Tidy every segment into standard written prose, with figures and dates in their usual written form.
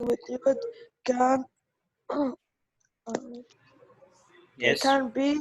magnitude can Yes. can be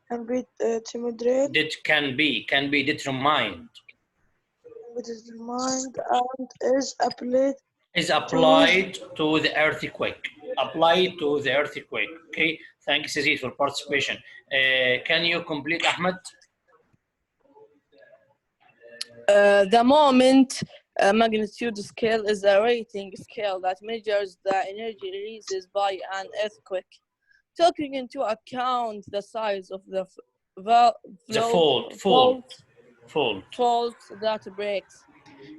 demonstrated, That can be determined. and Is to applied to the earthquake. Applied to the earthquake. Okay. Thanks, Yazid, for participation. Can you complete, Ahmed? The moment magnitude scale is a rating scale that measures the energy releases by an earthquake, taking into account the size of the fault that breaks,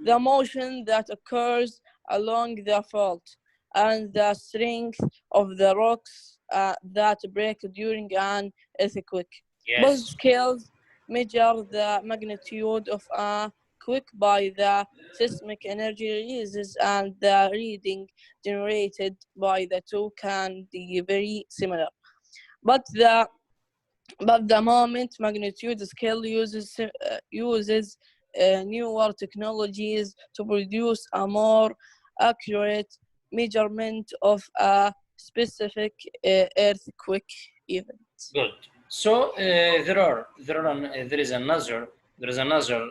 the motion that occurs along the fault, and the strength of the rocks that break during an earthquake. Yes. Both scales measure the magnitude of a quake by the seismic energy releases, and the reading generated by the two can be very similar. But the moment magnitude scale uses newer technologies to produce a more accurate measurement of a specific earthquake event. Good. So there is another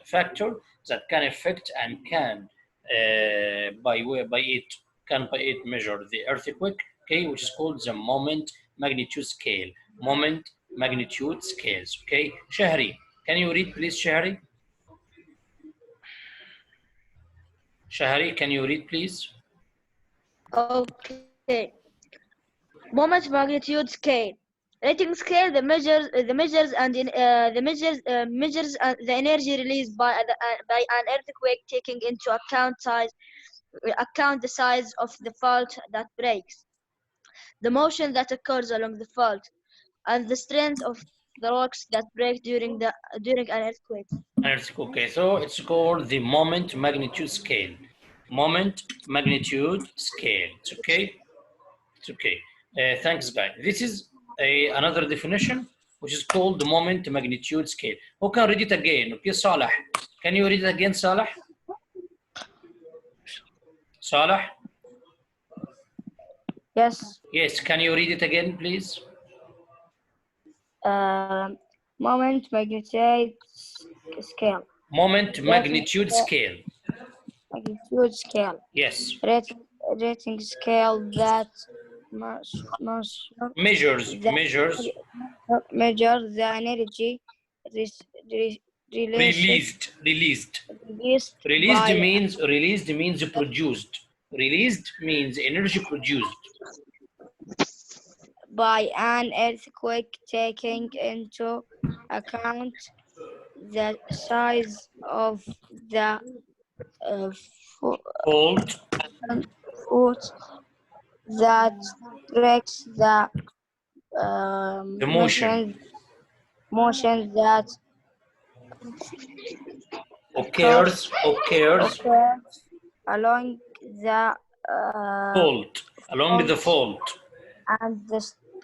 factor that can affect and can by it measure the earthquake. Okay, which is called the moment magnitude scale. Moment magnitude scales. Okay, Shahri, can you read, please, Shahri? Shahri, can you read, please? Okay. Moment magnitude scale. Rating scale measures the energy released by an earthquake, taking into account the size of the fault that breaks, the motion that occurs along the fault, and the strength of the rocks that break during an earthquake. Okay, so it's called the moment magnitude scale. Moment magnitude scale. It's okay. It's okay. Thanks, guys. This is another definition, which is called the moment magnitude scale. Who can read it again? Okay, Salah. Can you read it again, Salah? Salah? Yes. Yes, can you read it again, please? Moment magnitude scale. Moment magnitude scale. Magnitude scale. Yes. Rating scale that measures the energy released means produced. Released means energy produced by an earthquake, taking into account the size of the fault that breaks, the motion that occurs along the fault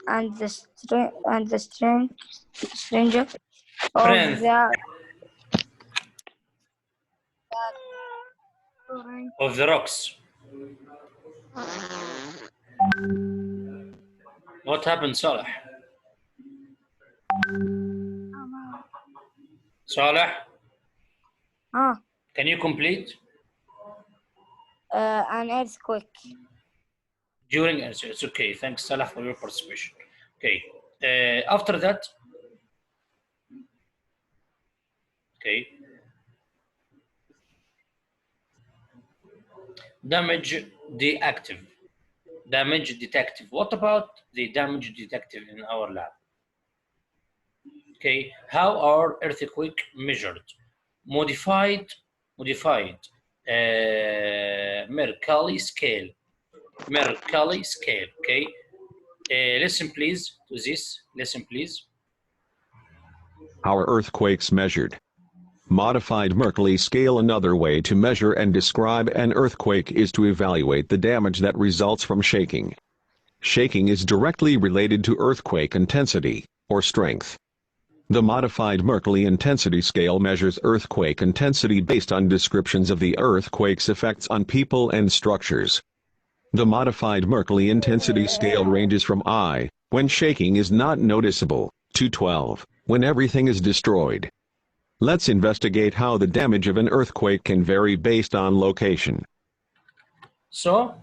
and the strength of the rocks. What happened, Salah? Salah? Can you complete? An earthquake. During earthquake. It's okay. Thanks, Salah, for your participation. Okay. After that. Okay. Damage detective. What about the damage detective in our lab? Okay, how are earthquake measured? Modified Mercalli scale. Okay. Listen please to this. Listen please. How are earthquakes measured? Modified Mercalli scale. Another way to measure and describe an earthquake is to evaluate the damage that results from shaking. Shaking is directly related to earthquake intensity, or strength. The modified Mercalli intensity scale measures earthquake intensity based on descriptions of the earthquake's effects on people and structures. The modified Mercalli intensity scale ranges from I, when shaking is not noticeable, to 12, when everything is destroyed. Let's investigate how the damage of an earthquake can vary based on location. So,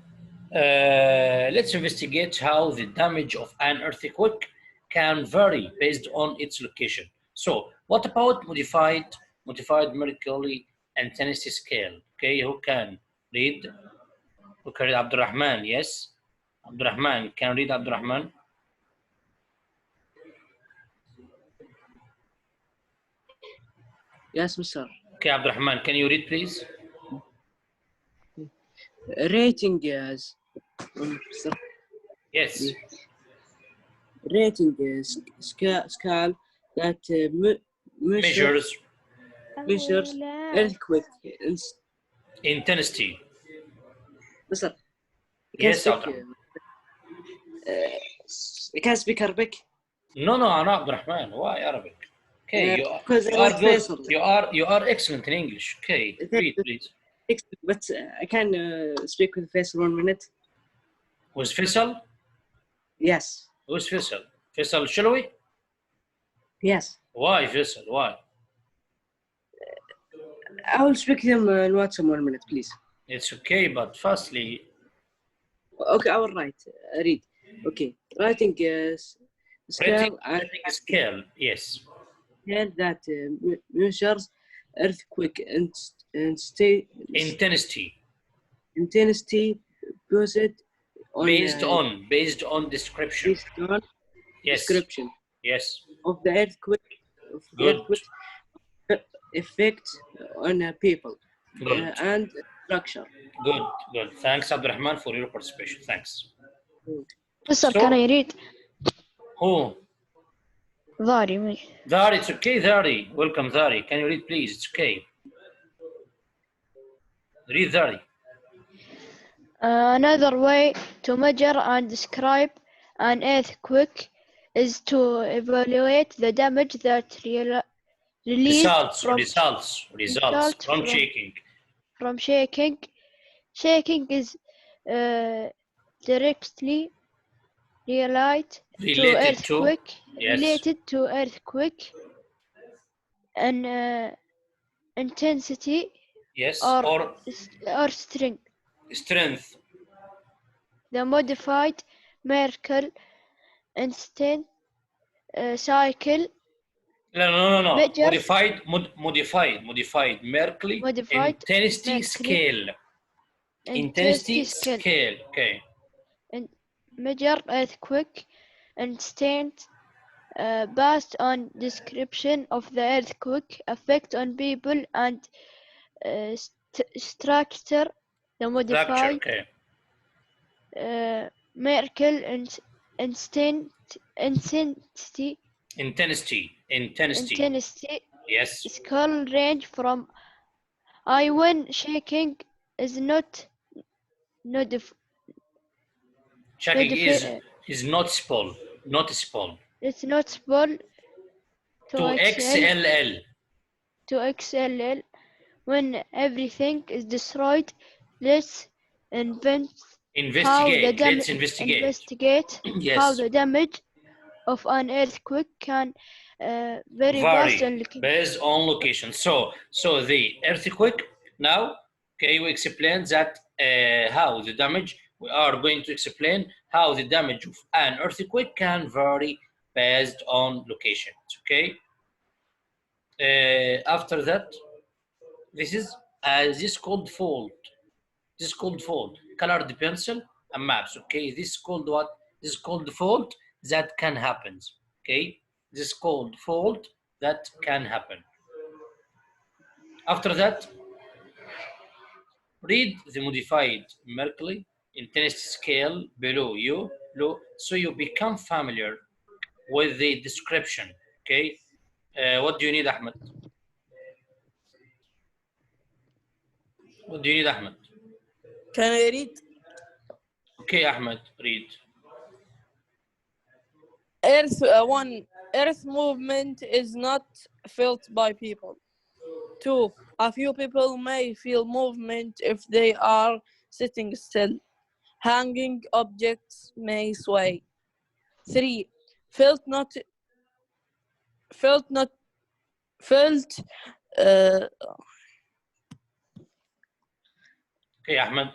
let's investigate how the damage of an earthquake can vary based on its location. So, what about modified Mercalli intensity scale? Okay, who can read? Who can read? Abdurrahman, yes? Abdurrahman, can read Abdurrahman? Yes, Mr. Okay, Abdurrahman, can you read, please? Rating is Mr. Yes. Rating is scale that measures earthquake Intensity. Mr. Yes, Abdurrahman. Can speak Arabic? No, أنا Abdurrahman. Why Arabic? Okay, Because you I are like good. Faisal. You are excellent in English. Okay, read, please. But I can speak with Faisal 1 minute. Who's Faisal? Yes. Who's Faisal? Faisal Shalawi? Yes. Why Faisal? Why? I will speak him in WhatsApp 1 minute, please. It's okay, but firstly, Okay, I will write. Read. Okay. Writing is scale and rating scale. Yes. scale that measures earthquake intensity based based on description. Yes. description Yes. of the earthquake Good. effect on people Good. and structure. Good. Good. Thanks, Abdurrahman, for your participation. Thanks. Mister, So- can I read? Who? ضاري me. Dari, it's okay, Dari. Welcome, Dari. Can you read, please? It's okay. Read, Dari. Another way to measure and describe an earthquake is to evaluate the damage that released Results result from from- shaking. from shaking. Shaking is directly related to earthquake. Yes. Related to earthquake and intensity Yes, or strength. strength. The modified Mercalli instant cycle No. measures Modified Mercalli Modified intensity Mercalli scale. Intensity scale. Okay. and measure earthquake instant based on description of the earthquake effect on people and structure. The modified Okay. Mercalli intensity Yes. scale range from I when shaking is not Checking is noticeable. it's noticeable To XLL. to XLL when everything is destroyed. Let's investigate. Yes. how the damage of an earthquake can vary based on location. So the earthquake now, okay, we explain that how the damage. We are going to explain how the damage of an earthquake can vary based on location. Okay. After that, this is called fault. This is called fault. Colored pencil and maps. Okay. This is called what? This is called fault that can happen. Okay. This is called fault that can happen. After that, read the modified Mercalli intensity scale below you, so you become familiar with the description. Okay. What do you need, Ahmed? What do you need, Ahmed? Can I read? Okay, Ahmed, read. Earth movement is not felt by people. 2. A few people may feel movement if they are sitting still. Hanging objects may sway. 3. Felt not felt not felt Okay, Ahmed.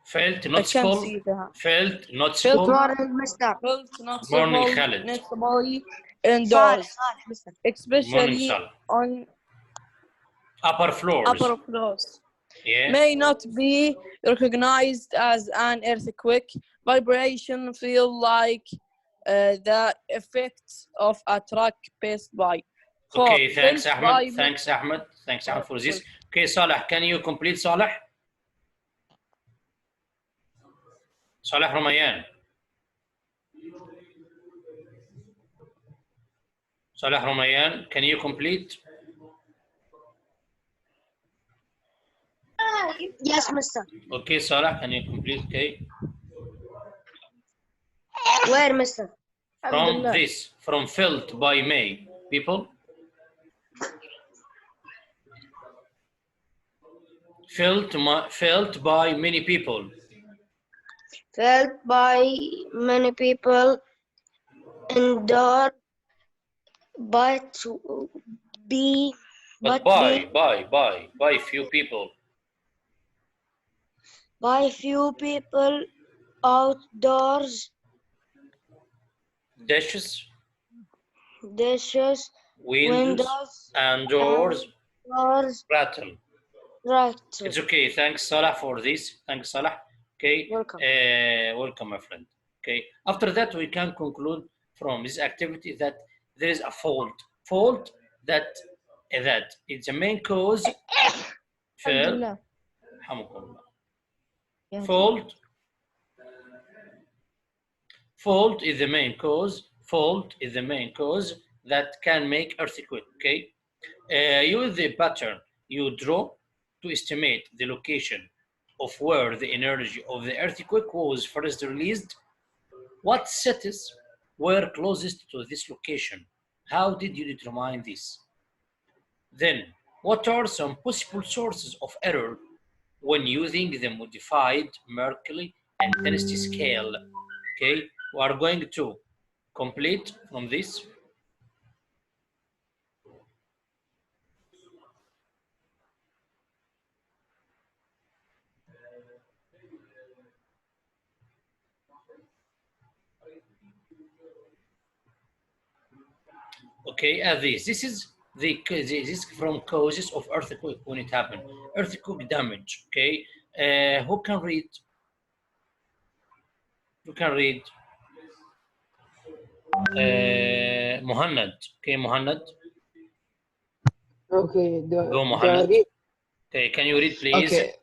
Felt I can't noticeable. see that. Felt Felt noticeable. Morning, mister. Morning, noticeable Khaled. noticeably صالح indoors, صالح mister. Morning, especially Sal. on Upper floors. upper floors. Yeah. May not be recognized as an earthquake. Vibration feel like the effects of a truck passed by. 4. Okay, thanks, Felt Ahmed. by Thanks, Ahmed. Thanks, Ahmed, for this. Okay, Saleh, can you complete, Saleh? Saleh Romayan. Saleh Romayan, can you complete? Yes, mister. Okay, Saleh, can you complete? Okay. Where, mister? From this, from felt by May people. Felt by many people. Felt by many people, endured, but be, But but be by few people. by few people, outdoors, Dishes, dishes, windows, and doors, doors, rattle. rattle. It's okay. Thanks, Salah, for this. Thanks, Salah. Okay. Welcome. Welcome, my friend. Okay. After that, we can conclude from this activity that there is a fault. Fault that it's the main cause. Fail. Fault. Fault is the main cause. Fault is the main cause that can make earthquake. Okay. Use the pattern you draw to estimate the location of where the energy of the earthquake was first released. What cities were closest to this location? How did you determine this? Then, what are some possible sources of error when using the modified Mercalli intensity scale? Okay, we are going to complete from this. Okay, this is this from causes of earthquake when it happened. Earthquake damage. Okay, who can read? Who can read? Muhannad. Okay, Muhannad. Okay, Go, Muhannad. Okay, can you read, please? Okay.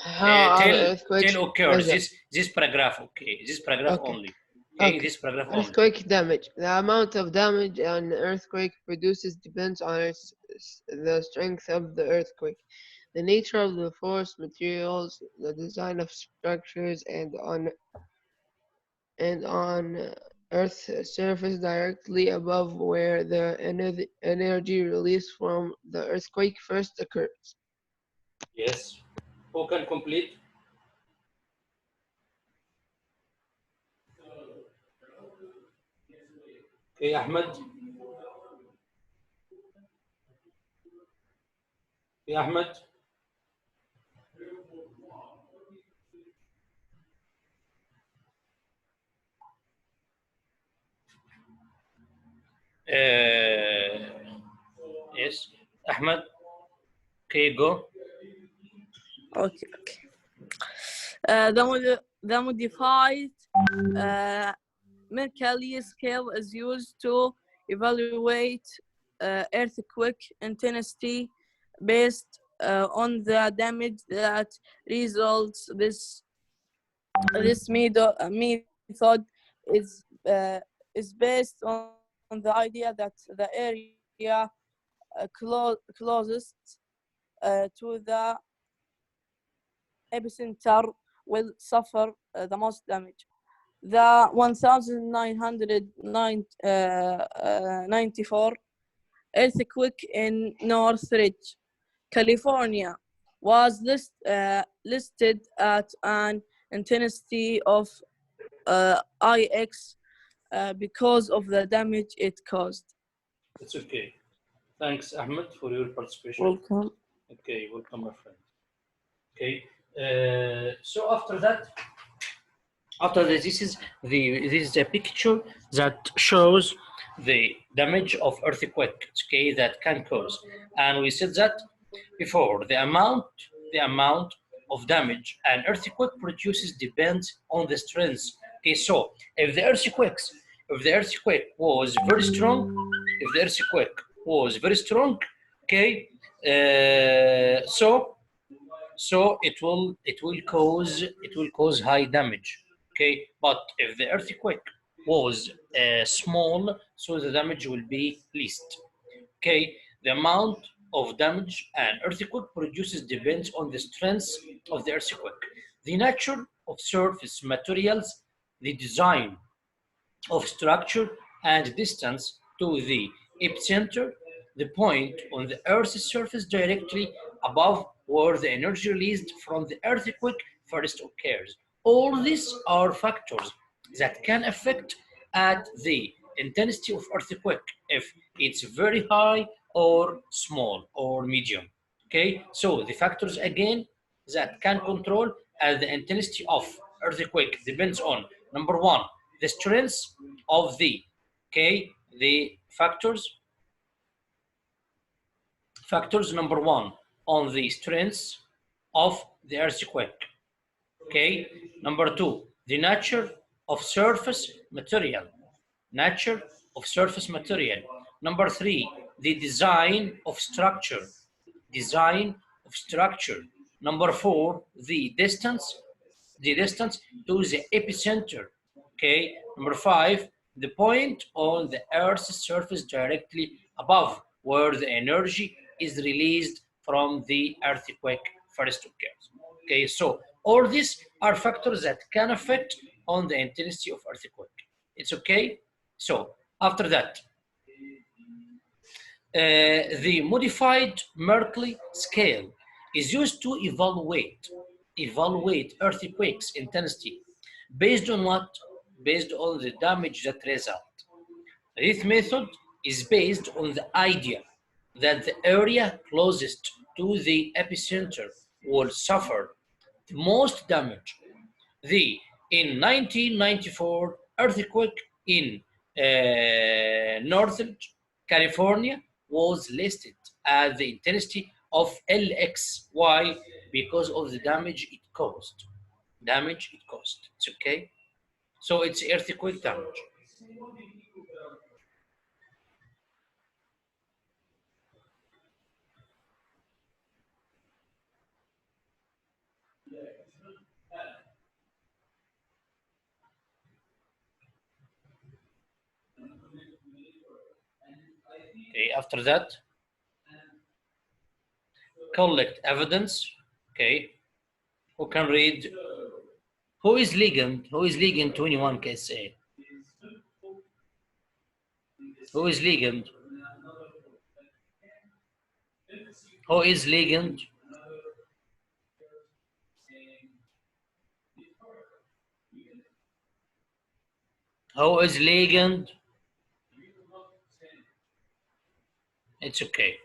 How are earthquakes Tell occurs measured? this paragraph. Okay, this paragraph Okay. only. Okay, this paragraph only. Earthquake damage. The amount of damage an earthquake produces depends on the strength of the earthquake, the nature of the force, materials, the design of structures, and on Earth's surface directly above where the energy released from the earthquake first occurs. Yes. Who can complete? Okay, Ahmed. Okay, Ahmed. Yes, Ahmed. Okay, go. Okay. The modified Mercalli scale is used to evaluate earthquake intensity based on the damage that results. This method is based on the idea that the area closest to the epicenter will suffer the most damage. The 1994 earthquake in Northridge, California, was listed at an intensity of IX because of the damage it caused. It's okay. Thanks, Ahmed, for your participation. Welcome. Okay, welcome, my friend. Okay, so after this is a picture that shows the damage of earthquake, okay, that can cause, and we said that before. The amount of damage an earthquake produces depends on the strength. Okay, so if the earthquake was very strong, okay, so it will cause high damage. Okay, but if the earthquake was small, so the damage will be least. Okay, the amount of damage an earthquake produces depends on the strength of the earthquake, the nature of surface materials, the design of structure, and distance to the epicenter, the point on the Earth's surface directly above where the energy released from the earthquake first occurs. All these are factors that can affect at the intensity of earthquake, if it's very high or small or medium. Okay, so the factors again that can control the intensity of earthquake depends on number one, the strength of the, okay, the factors number one on the strength of the earthquake. Okay, number two, the nature of surface material. Number three, the design of structure. Number four, the distance to the epicenter. Okay, number five, the point on the Earth's surface directly above where the energy is released from the earthquake first occurs. Okay, so all these are factors that can affect on the intensity of earthquake. It's okay. So after that, the modified Mercalli scale is used to evaluate earthquakes intensity based on what? Based on the damage that result. This method is based on the idea that the area closest to the epicenter will suffer the most damage. The in 1994 earthquake in Northern California was listed as the intensity of LXY because of the damage it caused. It's okay. So it's earthquake damage. Okay, after that, collect evidence. Okay, who can read? Who is Ligand? 21 KSA? Who is Ligand? Who is Ligand? Who is Ligand? It's okay.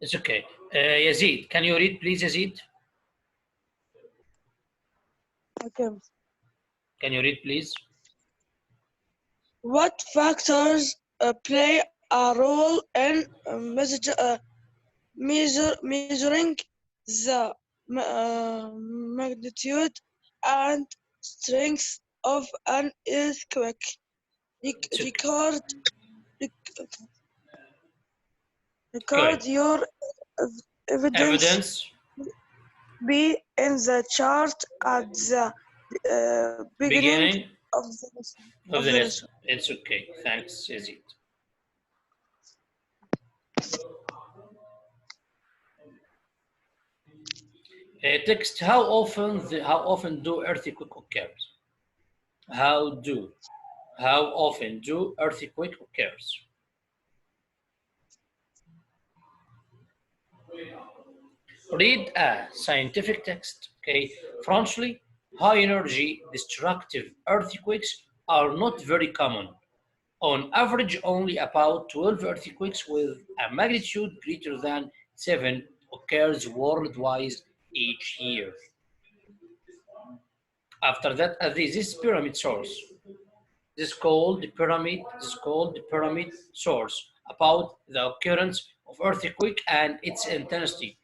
It's okay. Yazid, can you read, please, Yazid? Okay. Can you read, please? What factors play a role in measuring the magnitude and strength of an earthquake? Record your evidence be in the chart at the beginning of the lesson. Of the lesson. It's okay. Thanks, Yazid. Text: how often do earthquake occurs? How often do earthquake occurs? Read a scientific text. Okay, frankly, high energy destructive earthquakes are not very common. On average, only about 12 earthquakes with a magnitude greater than 7 occurs worldwide each year. After that, this pyramid source. This is called the pyramid source about the occurrence of earthquake and its intensity.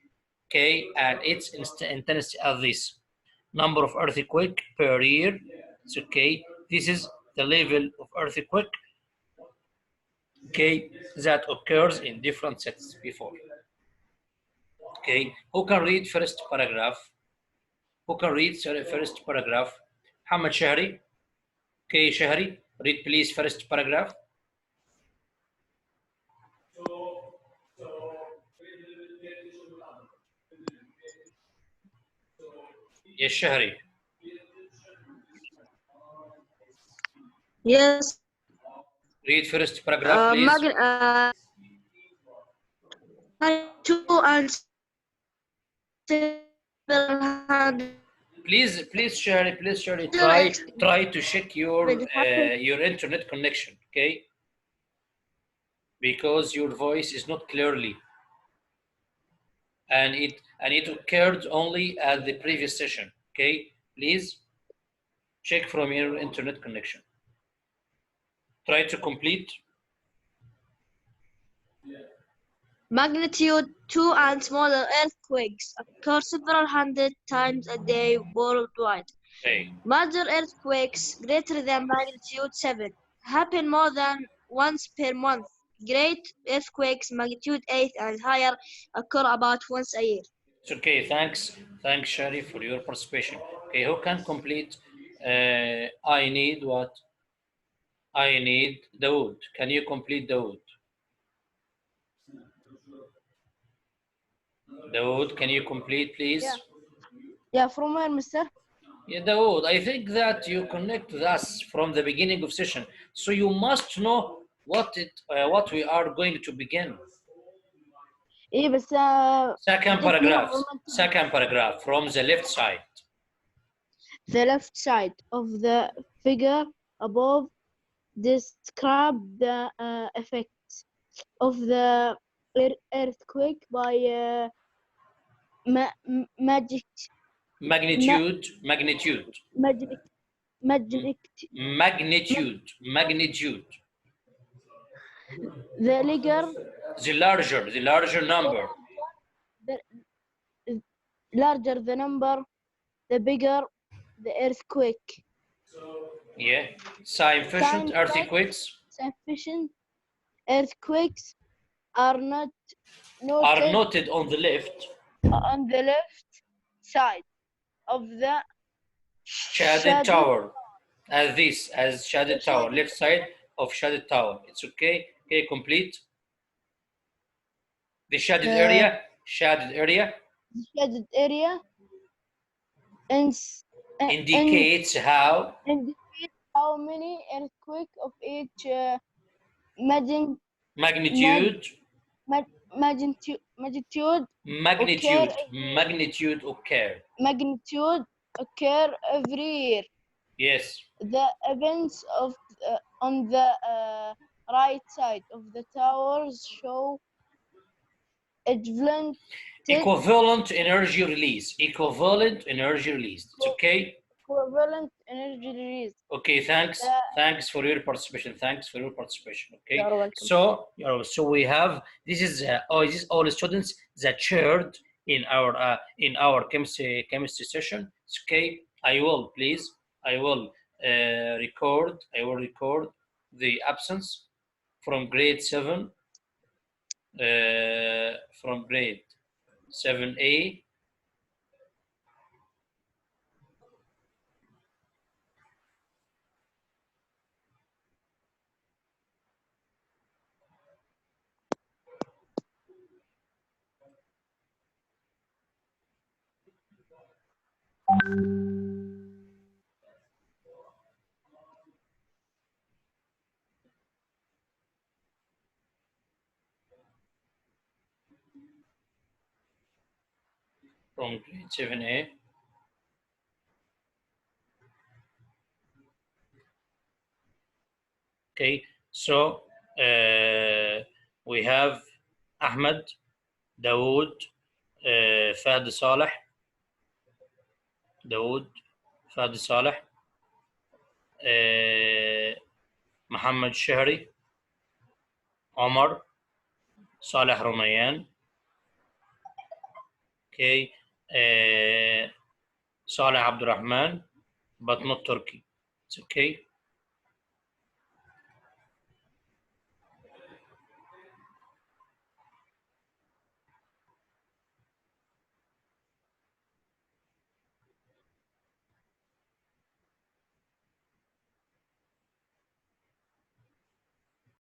Okay, and its intensity of this number of earthquake per year. It's okay. This is the level of earthquake, okay, that occurs in different sets before. Okay, who can read first paragraph? Who can read first paragraph? Muhammad Shahri. Okay, Shahri, read please first paragraph. Yes, Shahri. Yes. Read first paragraph, please. Two and 700. Please, Shahri, try to check your internet connection, okay? Because your voice is not clearly, and it occurred only at the previous session, okay? Please check from your internet connection. Try to complete. Magnitude 2 and smaller earthquakes occur several hundred times a day worldwide. Okay. Major earthquakes greater than magnitude 7 happen more than once per month. Great earthquakes magnitude 8 and higher occur about once a year. It's okay. Thanks, Shari, for your participation. Okay, who can complete? I need what? I need Dawood. Can you complete Dawood? Dawood, can you complete, please? Yeah, from where, Mister? Yeah, Dawood, I think that you connect with us from the beginning of session, so you must know what we are going to begin. إيه بس Second paragraph from the left side. The left side of the figure above describe the effects of the earthquake by magnitude. The larger number. The larger the number, the bigger the earthquake. Yeah. Sufficient earthquakes are not noted on the left side of the shaded tower. As shaded tower, left side of shaded tower. It's okay. Okay, complete. The shaded area. The shaded area indicates how many earthquakes of each magnitude occur every year. Yes. The events of on the right side of the towers show equivalent energy release. It's okay. Equivalent energy release. Okay, thanks. Thanks for your participation. Okay. So we have this is all the students that shared in our chemistry session. It's okay. I will record the absence from grade 7 from grade 7A from grade 7A. Okay, so we have Ahmed, Dawood, Fahd Saleh, Dawood, Fahd Saleh, Muhammad Shahri, Omar, Saleh Rumayyan, okay, Saleh Abdurrahman, but not Turkey. It's okay.